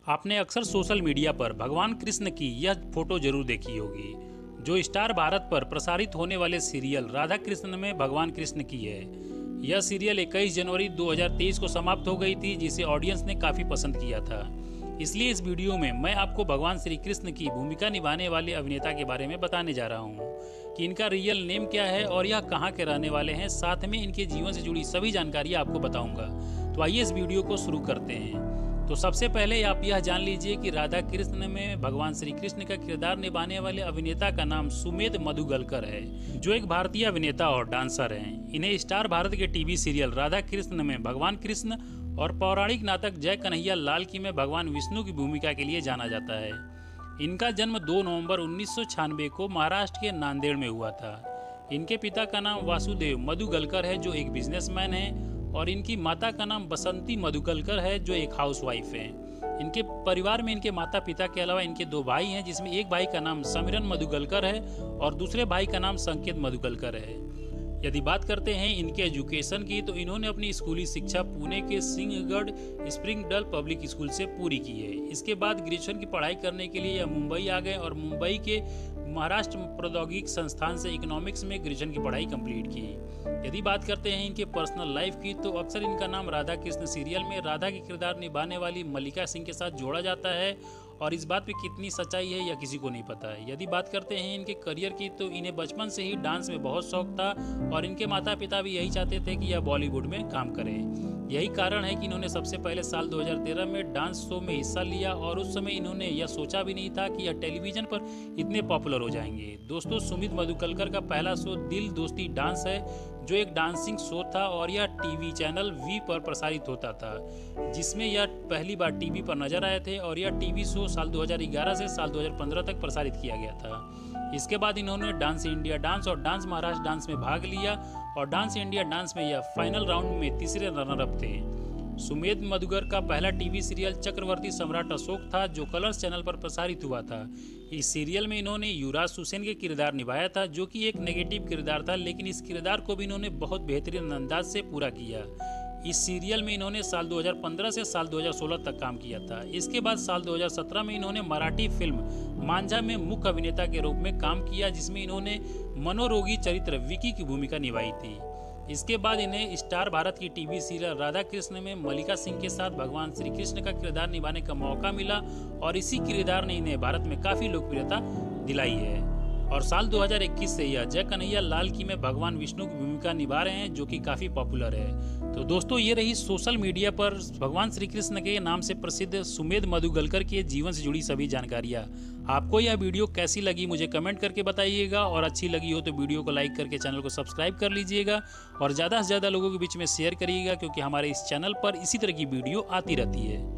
आपने अक्सर social media पर भगवान कृष्ण की यह फोटो जरूर देखी होगी, जो स्टार भारत पर प्रसारित होने वाले सीरियल राधा कृष्ण में भगवान कृष्ण की है। यह सीरियल 21 जनवरी 2023 को समाप्त हो गई थी, जिसे ऑडियंस ने काफ़ी पसंद किया था। इसलिए इस वीडियो में मैं आपको भगवान श्री कृष्ण की भूमिका निभाने वाले अभिनेता के बारे में बताने जा रहा हूँ कि इनका रियल नेम क्या है और यह कहाँ के रहने वाले हैं। साथ में इनके जीवन से जुड़ी सभी जानकारी आपको बताऊंगा। तो आइए इस वीडियो को शुरू करते हैं। तो सबसे पहले आप यह जान लीजिए कि राधा कृष्ण में भगवान श्री कृष्ण का किरदार निभाने वाले अभिनेता का नाम सुमेध मधुगलकर है, जो एक भारतीय अभिनेता और डांसर हैं। इन्हें स्टार भारत के टीवी सीरियल राधा कृष्ण में भगवान कृष्ण और पौराणिक नाटक जय कन्हैया लाल की में भगवान विष्णु की भूमिका के लिए जाना जाता है। इनका जन्म 2 नवंबर 1996 को महाराष्ट्र के नांदेड़ में हुआ था। इनके पिता का नाम वासुदेव मधुगलकर है, जो एक बिजनेसमैन है, और इनकी माता का नाम बसंती मधुगलकर है, जो एक हाउसवाइफ है। इनके परिवार में इनके माता पिता के अलावा इनके 2 भाई हैं, जिसमें एक भाई का नाम समिरन मधुगलकर है और दूसरे भाई का नाम संकेत मधुगलकर है। यदि बात करते हैं इनके एजुकेशन की, तो इन्होंने अपनी स्कूली शिक्षा पुणे के सिंहगढ़ स्प्रिंगडल पब्लिक स्कूल से पूरी की है। इसके बाद ग्रेजुएशन की पढ़ाई करने के लिए यह मुंबई आ गए और मुंबई के महाराष्ट्र प्रौद्योगिकी संस्थान से इकोनॉमिक्स में ग्रेजुएशन की पढ़ाई कंप्लीट की। यदि बात करते हैं इनके पर्सनल लाइफ की, तो अक्सर इनका नाम राधा कृष्ण सीरियल में राधा के किरदार निभाने वाली मल्लिका सिंह के साथ जोड़ा जाता है, और इस बात पे कितनी सच्चाई है यह किसी को नहीं पता है। यदि बात करते हैं इनके करियर की, तो इन्हें बचपन से ही डांस में बहुत शौक था और इनके माता पिता भी यही चाहते थे कि यह बॉलीवुड में काम करें। यही कारण है कि इन्होंने सबसे पहले साल 2013 में डांस शो में हिस्सा लिया, और उस समय इन्होंने यह सोचा भी नहीं था कि यह टेलीविजन पर इतने पॉपुलर हो जाएंगे। दोस्तों, सुमित मधुगलकर का पहला शो दिल दोस्ती डांस है, जो एक डांसिंग शो था और यह टीवी चैनल वी पर प्रसारित होता था, जिसमें यह पहली बार टीवी पर नजर आए थे, और यह टीवी शो साल 2011 से साल 2015 तक प्रसारित किया गया था। इसके बाद इन्होंने डांस इंडिया डांस और डांस महाराष्ट्र डांस में भाग लिया, और डांस इंडिया डांस में यह फाइनल राउंड में तीसरे रनर अप थे। सुमेध मधुगर का पहला टीवी सीरियल चक्रवर्ती सम्राट अशोक था, जो कलर्स चैनल पर प्रसारित हुआ था। इस सीरियल में इन्होंने युवराज सुसेन के किरदार निभाया था, जो कि एक नेगेटिव किरदार था, लेकिन इस किरदार को भी इन्होंने बहुत बेहतरीन अंदाज से पूरा किया। इस सीरियल में इन्होंने साल 2015 से साल 2016 तक काम किया था। इसके बाद साल 2017 में इन्होंने मराठी फिल्म मांझा में मुख्य अभिनेता के रूप में काम किया, जिसमें इन्होंने मनोरोगी चरित्र विकी की भूमिका निभाई थी। इसके बाद इन्हें स्टार भारत की टीवी सीरियल राधा कृष्ण में मल्लिका सिंह के साथ भगवान श्री कृष्ण का किरदार निभाने का मौका मिला, और इसी किरदार ने इन्हें भारत में काफ़ी लोकप्रियता दिलाई है। और साल 2021 से यह जय कन्हैया लाल की में भगवान विष्णु की भूमिका निभा रहे हैं, जो कि काफ़ी पॉपुलर है। तो दोस्तों, ये रही सोशल मीडिया पर भगवान श्री कृष्ण के नाम से प्रसिद्ध सुमेध मधुगलकर के जीवन से जुड़ी सभी जानकारियाँ। आपको यह वीडियो कैसी लगी मुझे कमेंट करके बताइएगा, और अच्छी लगी हो तो वीडियो को लाइक करके चैनल को सब्सक्राइब कर लीजिएगा, और ज़्यादा से ज़्यादा लोगों के बीच में शेयर करिएगा, क्योंकि हमारे इस चैनल पर इसी तरह की वीडियो आती रहती है।